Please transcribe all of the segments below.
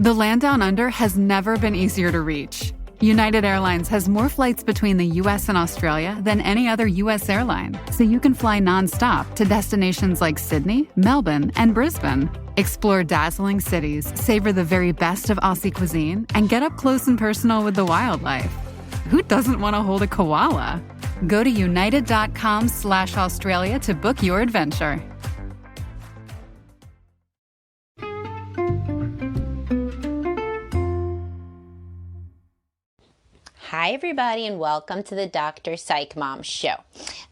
The land down under has never been easier to reach. United Airlines has more flights between the U.S. and Australia than any other U.S. airline, so you can fly nonstop to destinations like Sydney, Melbourne, and Brisbane. Explore dazzling cities, savor the very best of Aussie cuisine, and get up close and personal with the wildlife. Who doesn't want to hold a koala? Go to united.com/Australia to book your adventure. Hi, everybody, and welcome to the Dr. Psych Mom Show.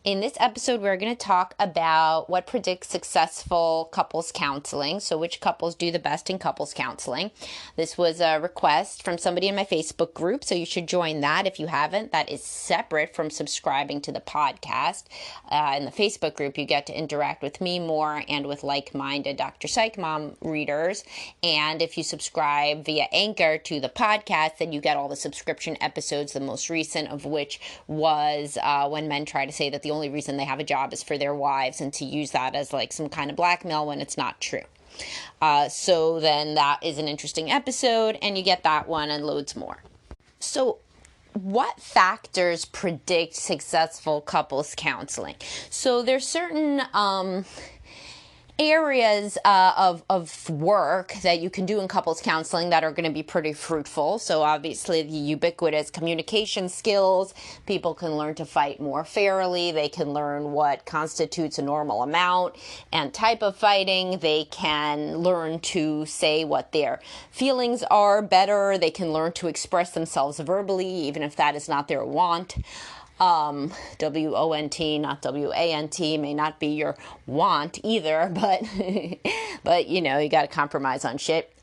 In this episode, we're going to talk about what predicts successful couples counseling, so which couples do the best in couples counseling. This was a request from somebody in my Facebook group, so you should join that if you haven't. That is separate from subscribing to the podcast. In the Facebook group, you get to interact with me more and with like-minded Dr. Psych Mom readers. And if you subscribe via Anchor to the podcast, then you get all the subscription episodes, the most recent of which was when men try to say that the only reason they have a job is for their wives, and to use that as like some kind of blackmail when it's not true. So then that is an interesting episode, and you get that one and loads more. So what factors predict successful couples counseling? So there's certain areas of work that you can do in couples counseling that are going to be pretty fruitful. So obviously the ubiquitous communication skills, people can learn to fight more fairly, they can learn what constitutes a normal amount and type of fighting, they can learn to say what their feelings are better, they can learn to express themselves verbally even if that is not their want. W-O-N-T, not W-A-N-T, may not be your want either, but you know, you got to compromise on shit.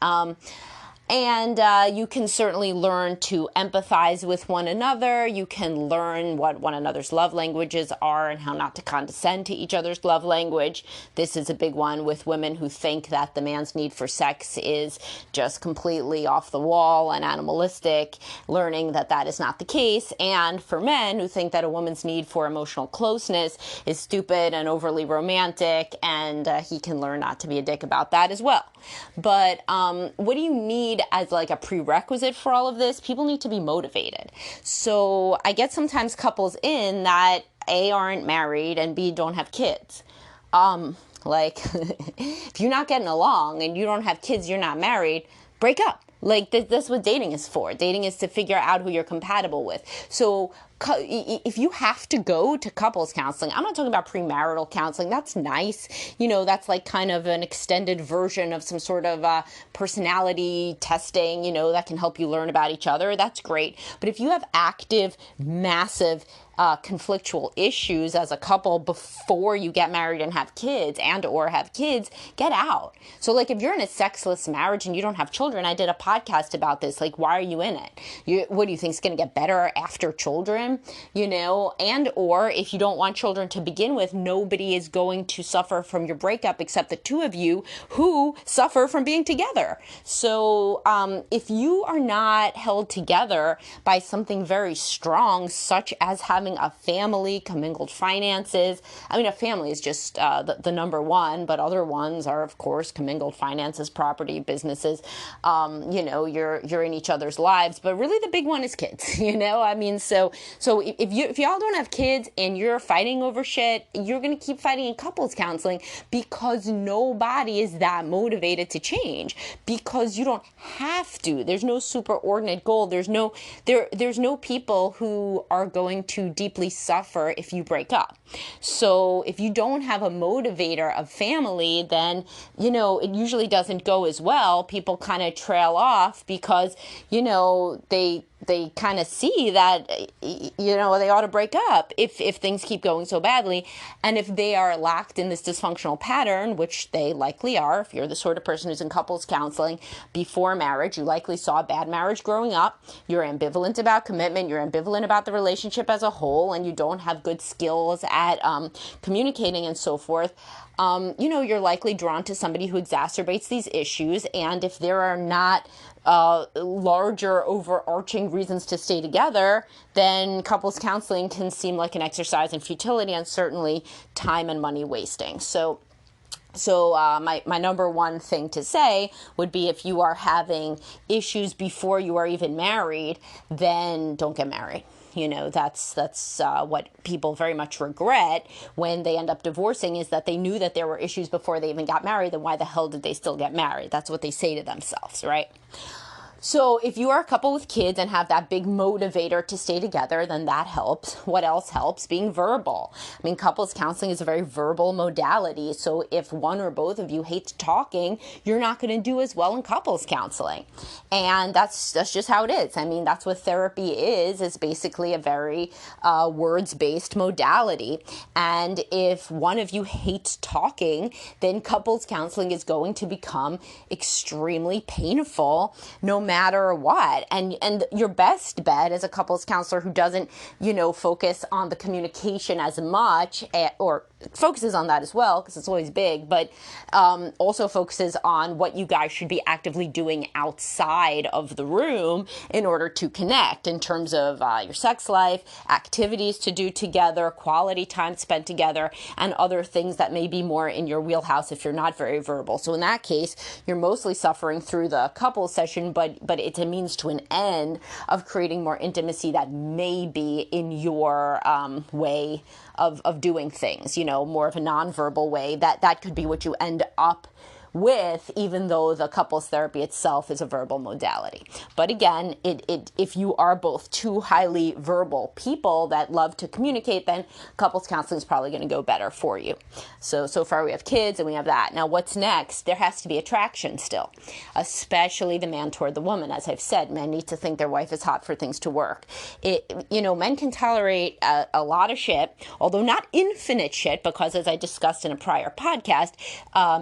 And you can certainly learn to empathize with one another. You can learn what one another's love languages are and how not to condescend to each other's love language. This is a big one with women who think that the man's need for sex is just completely off the wall and animalistic, learning that that is not the case. And for men who think that a woman's need for emotional closeness is stupid and overly romantic, and he can learn not to be a dick about that as well. But what do you need as like a prerequisite for all of this? People need to be motivated. So I get sometimes couples in that A, aren't married, and B, don't have kids. Like if you're not getting along and you don't have kids, you're not married, break up. Like that's what dating is for. Dating is to figure out who you're compatible with. So if you have to go to couples counseling, I'm not talking about premarital counseling. That's nice. You know, that's like kind of an extended version of some sort of personality testing, you know, that can help you learn about each other. That's great. But if you have active, massive conflictual issues as a couple before you get married and have kids get out. So like if you're in a sexless marriage and you don't have children, I did a podcast about this, like why are you in it? What do you think is going to get better after children? You know, and or if you don't want children to begin with, nobody is going to suffer from your breakup except the two of you who suffer from being together. So if you are not held together by something very strong, such as having a family, commingled finances. I mean, a family is just the number one, but other ones are, of course, commingled finances, property, businesses. You know, you're in each other's lives, but really the big one is kids. You know, I mean, so if y'all don't have kids and you're fighting over shit, you're gonna keep fighting in couples counseling because nobody is that motivated to change. Because you don't have to. There's no superordinate goal. There's no people who are going to deeply suffer if you break up. So if you don't have a motivator of family, then, you know, it usually doesn't go as well. People kind of trail off because, you know, they kind of see that, you know, they ought to break up if things keep going so badly. And if they are locked in this dysfunctional pattern, which they likely are, if you're the sort of person who's in couples counseling before marriage, you likely saw a bad marriage growing up, you're ambivalent about commitment, you're ambivalent about the relationship as a whole, and you don't have good skills at communicating and so forth, you know, you're likely drawn to somebody who exacerbates these issues. And if there are not larger overarching reasons to stay together, then couples counseling can seem like an exercise in futility and certainly time and money wasting. So So my number one thing to say would be, if you are having issues before you are even married, then don't get married. That's what people very much regret when they end up divorcing, is that they knew that there were issues before they even got married. Then why the hell did they still get married? That's what they say to themselves, right? So if you are a couple with kids and have that big motivator to stay together, then that helps. What else helps? Being verbal. I mean, couples counseling is a very verbal modality. So if one or both of you hates talking, you're not going to do as well in couples counseling. And that's just how it is. I mean, that's what therapy is basically a very words-based modality. And if one of you hates talking, then couples counseling is going to become extremely painful, no matter what. And your best bet as a couples counselor who doesn't, focus on the communication as much, or focuses on that as well, because it's always big, but also focuses on what you guys should be actively doing outside of the room in order to connect, in terms of your sex life, activities to do together, quality time spent together, and other things that may be more in your wheelhouse if you're not very verbal. So in that case, you're mostly suffering through the couples session, but it's a means to an end of creating more intimacy that may be in your way of doing things, more of a nonverbal way. That could be what you end up with, even though the couples therapy itself is a verbal modality. But again, if you are both two highly verbal people that love to communicate, then couples counseling is probably going to go better for you. So far we have kids and we have that. Now what's next? There has to be attraction still, especially the man toward the woman. As I've said, men need to think their wife is hot for things to work. Men can tolerate a lot of shit, although not infinite shit, because as I discussed in a prior podcast,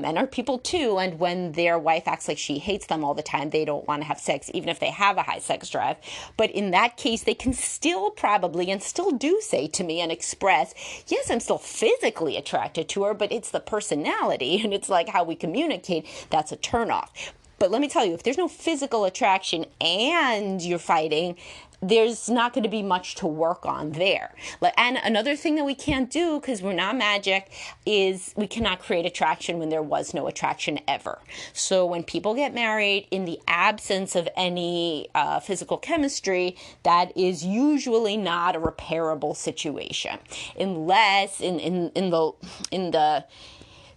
men are people too. And when their wife acts like she hates them all the time, they don't want to have sex, even if they have a high sex drive. But in that case, they can still probably, and still do, say to me and express, yes, I'm still physically attracted to her, but it's the personality and it's like how we communicate that's a turnoff. But let me tell you, if there's no physical attraction and you're fighting, there's not going to be much to work on there. And another thing that we can't do, because we're not magic, is we cannot create attraction when there was no attraction ever. So when people get married in the absence of any physical chemistry, that is usually not a repairable situation, unless in the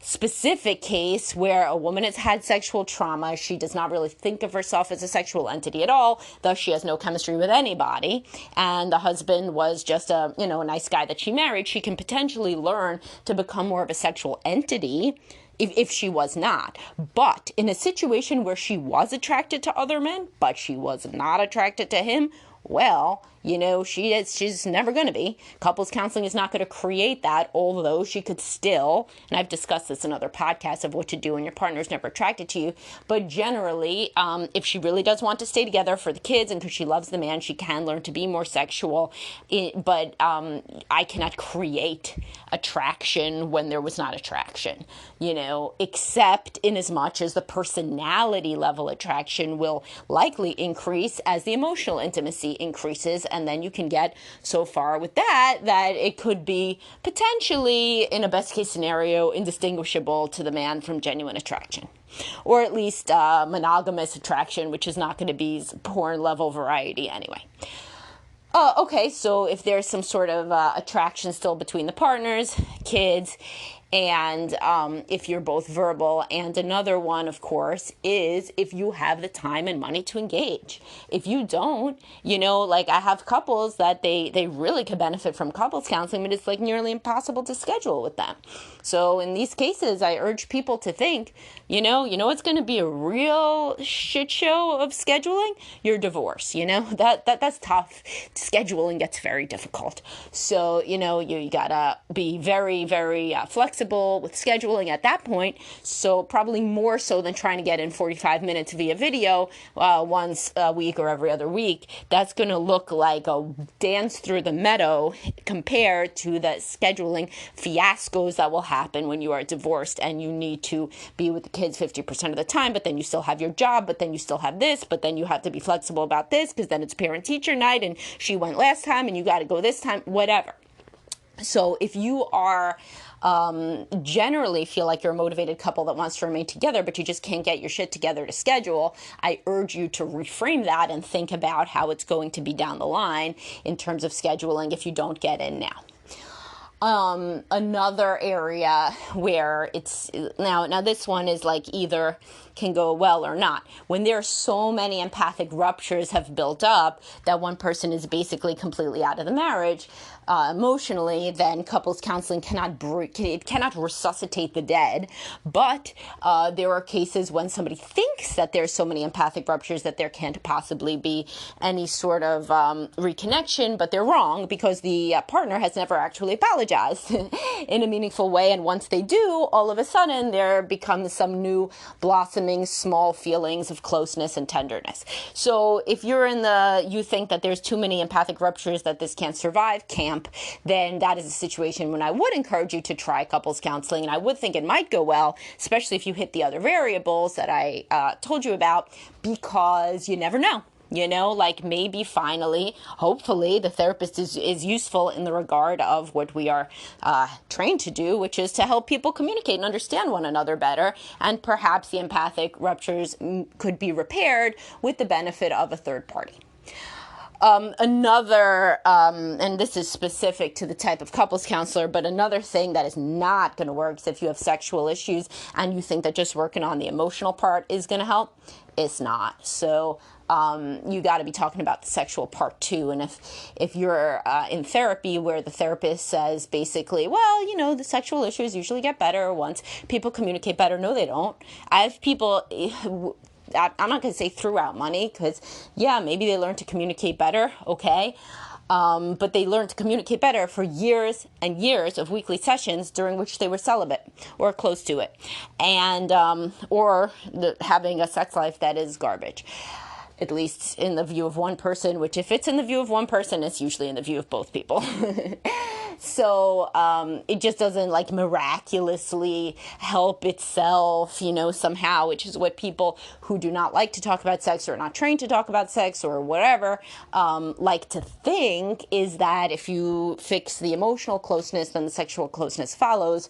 specific case where a woman has had sexual trauma, she does not really think of herself as a sexual entity at all, thus she has no chemistry with anybody, and the husband was just a nice guy that she married, she can potentially learn to become more of a sexual entity if she was not. But in a situation where she was attracted to other men, but she was not attracted to him, well, she's never going to be. Couples counseling is not going to create that, although she could still, and I've discussed this in other podcasts of what to do when your partner's never attracted to you, but generally, if she really does want to stay together for the kids and because she loves the man, she can learn to be more sexual, but I cannot create attraction when there was not attraction, except in as much as the personality level attraction will likely increase as the emotional intimacy increases. And then you can get so far with that it could be potentially, in a best case scenario, indistinguishable to the man from genuine attraction. Or at least monogamous attraction, which is not going to be porn level variety anyway. Okay, so if there's some sort of attraction still between the partners, kids, and if you're both verbal, and another one, of course, is if you have the time and money to engage. If you don't, I have couples that they really could benefit from couples counseling, but it's like nearly impossible to schedule with them. So in these cases, I urge people to think, it's going to be a real shit show of scheduling, your divorce. That's tough. Scheduling gets very difficult. So, you gotta be very, very flexible with scheduling at that point. So probably more so than trying to get in 45 minutes via video once a week or every other week. That's going to look like a dance through the meadow compared to the scheduling fiascos that will happen when you are divorced and you need to be with the kids 50% of the time, but then you still have your job, but then you still have this, but then you have to be flexible about this because then it's parent-teacher night and she went last time and you got to go this time, whatever. So if you are generally feel like you're a motivated couple that wants to remain together, but you just can't get your shit together to schedule, I urge you to reframe that and think about how it's going to be down the line in terms of scheduling if you don't get in now. Another area where it's now this one is like either can go well or not. When there are so many empathic ruptures have built up that one person is basically completely out of the marriage emotionally, then couples counseling cannot resuscitate the dead. But there are cases when somebody thinks that there's so many empathic ruptures that there can't possibly be any sort of reconnection, but they're wrong because the partner has never actually apologized in a meaningful way. And once they do, all of a sudden there becomes some new blossoming small feelings of closeness and tenderness. So if you're you think that there's too many empathic ruptures that this can't survive camp, then that is a situation when I would encourage you to try couples counseling, and I would think it might go well, especially if you hit the other variables that I told you about, because you never know. Like maybe finally, hopefully, the therapist is useful in the regard of what we are trained to do, which is to help people communicate and understand one another better. And perhaps the empathic ruptures could be repaired with the benefit of a third party. And this is specific to the type of couples counselor, but another thing that is not going to work is if you have sexual issues and you think that just working on the emotional part is going to help. It's not. So you got to be talking about the sexual part too. And if you're in therapy where the therapist says basically, well, the sexual issues usually get better once people communicate better. No, they don't. I have people, I'm not going to say threw out money because, maybe they learn to communicate better. Okay. But they learned to communicate better for years and years of weekly sessions during which they were celibate or close to it, and having a sex life that is garbage, at least in the view of one person, which if it's in the view of one person, it's usually in the view of both people. So it just doesn't like miraculously help itself, somehow, which is what people who do not like to talk about sex or are not trained to talk about sex or whatever like to think, is that if you fix the emotional closeness, then the sexual closeness follows.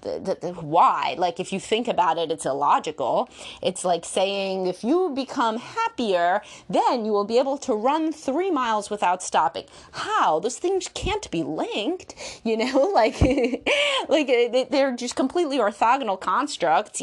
Why? Like, if you think about it, it's illogical. It's like saying if you become happier, then you will be able to run 3 miles without stopping. How? Those things can't be linked, like they're just completely orthogonal constructs,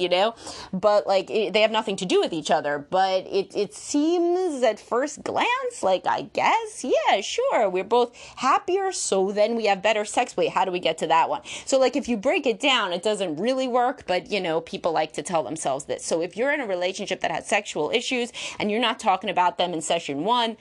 but like they have nothing to do with each other. But it seems at first glance like, I guess, yeah, sure, we're both happier, so then we have better sex. Wait, how do we get to that one? So like if you break it down, it doesn't really work, but people like to tell themselves this. So if you're in a relationship that has sexual issues and you're not talking about them in session 1,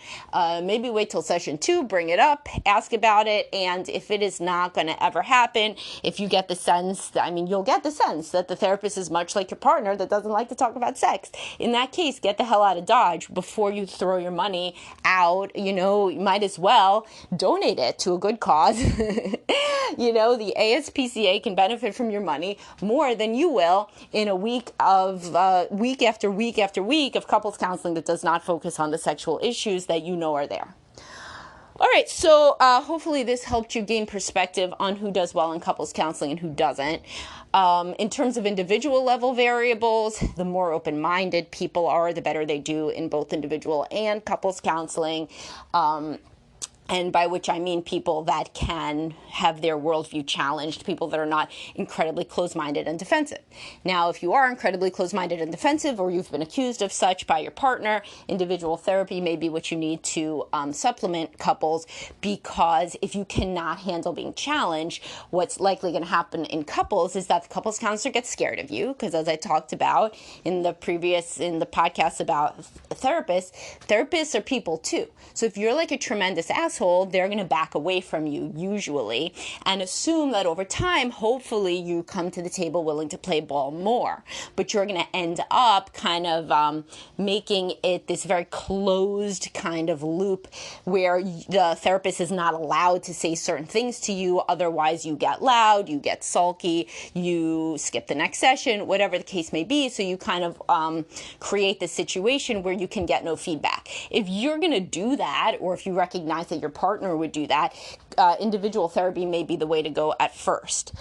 maybe wait till session 2, bring it up, ask about it, and if it is not going to ever happen, if you get the sense, you'll get the sense that the therapist is much like your partner that doesn't like to talk about sex. In that case, get the hell out of Dodge before you throw your money out. You might as well donate it to a good cause. The ASPCA can benefit from your money more than you will in a week of week after week after week of couples counseling that does not focus on the sexual issues that are there. All right, so hopefully this helped you gain perspective on who does well in couples counseling and who doesn't. In terms of individual level variables, the more open-minded people are, the better they do in both individual and couples counseling. And by which I mean people that can have their worldview challenged, people that are not incredibly closed-minded and defensive. Now, if you are incredibly closed-minded and defensive, or you've been accused of such by your partner, individual therapy may be what you need to supplement couples, because if you cannot handle being challenged, what's likely going to happen in couples is that the couples counselor gets scared of you, because as I talked about in the podcast about therapists are people too. So if you're like a tremendous asshole, they're going to back away from you usually and assume that over time, hopefully you come to the table willing to play ball more. But you're going to end up kind of making it this very closed kind of loop where the therapist is not allowed to say certain things to you. Otherwise, you get loud, you get sulky, you skip the next session, whatever the case may be. So you kind of create this situation where you can get no feedback. If you're going to do that, or if you recognize that your your partner would do that, individual therapy may be the way to go at first.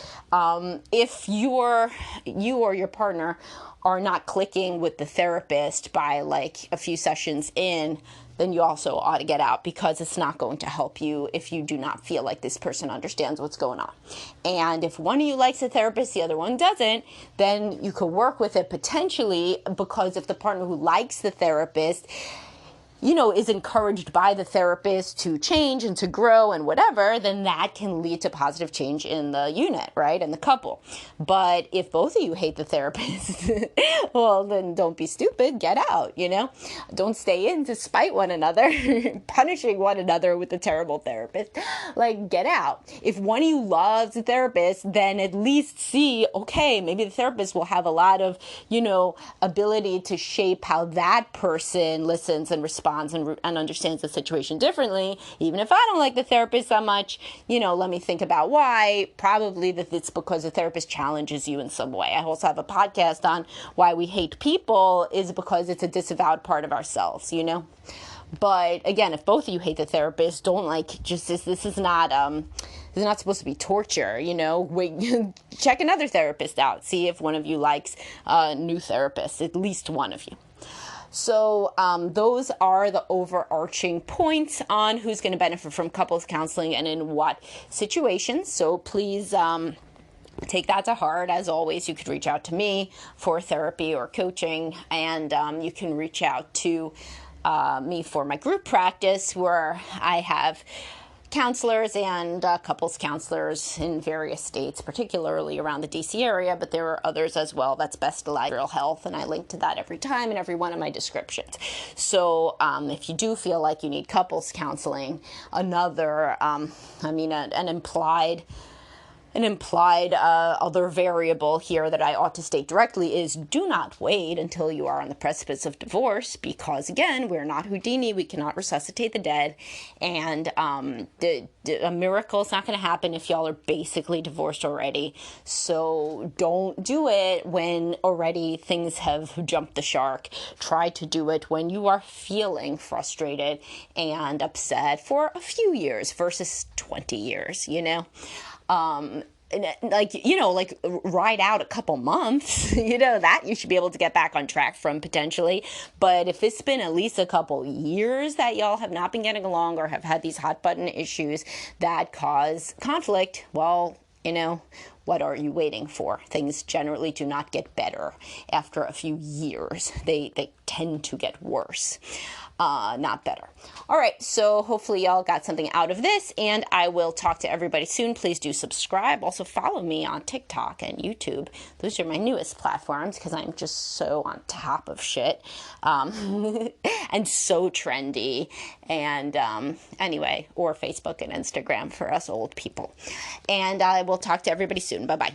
If you or your partner are not clicking with the therapist by like a few sessions in, then you also ought to get out, because it's not going to help you if you do not feel like this person understands what's going on. And if one of you likes a therapist, the other one doesn't, then you could work with it potentially, because if the partner who likes the therapist, you know, is encouraged by the therapist to change and to grow and whatever, then that can lead to positive change in the unit, right? And the couple. But if both of you hate the therapist, well, then don't be stupid, get out, you know? Don't stay in to spite one another, punishing one another with a terrible therapist. Like, get out. If one of you loves the therapist, then at least see, okay, maybe the therapist will have a lot of, you know, ability to shape how that person listens and responds and understands the situation differently. Even if I don't like the therapist that much, you know, let me think about why. Probably that it's because the therapist challenges you in some way. I also have a podcast on why we hate people is because it's a disavowed part of ourselves, you know. But again, if both of you hate the therapist, don't like just this is not supposed to be torture, you know. Wait, check another therapist out. See if one of you likes a new therapist, at least one of you. So those are the overarching points on who's going to benefit from couples counseling and in what situations. So please take that to heart. As always, you could reach out to me for therapy or coaching, and you can reach out to me for my group practice, where I have counselors and couples counselors in various states, particularly around the DC area, but there are others as well. That's Best Alive Real Health, and I link to that every time in every one of my descriptions. So if you do feel like you need couples counseling, another, an implied other variable here that I ought to state directly is do not wait until you are on the precipice of divorce, because again, we're not Houdini. We cannot resuscitate the dead, and a miracle is not going to happen if y'all are basically divorced already. So don't do it when already things have jumped the shark. Try to do it when you are feeling frustrated and upset for a few years versus 20 years, you know. Ride out a couple months, you know, that you should be able to get back on track from potentially. But if it's been at least a couple years that y'all have not been getting along or have had these hot button issues that cause conflict, well, you know, what are you waiting for? Things generally do not get better after a few years. They tend to get worse, not better. All right, so hopefully y'all got something out of this, and I will talk to everybody soon. Please do subscribe. Also follow me on TikTok and YouTube. Those are my newest platforms because I'm just so on top of shit and so trendy. And anyway, or Facebook and Instagram for us old people. And I will talk to everybody soon. Bye-bye.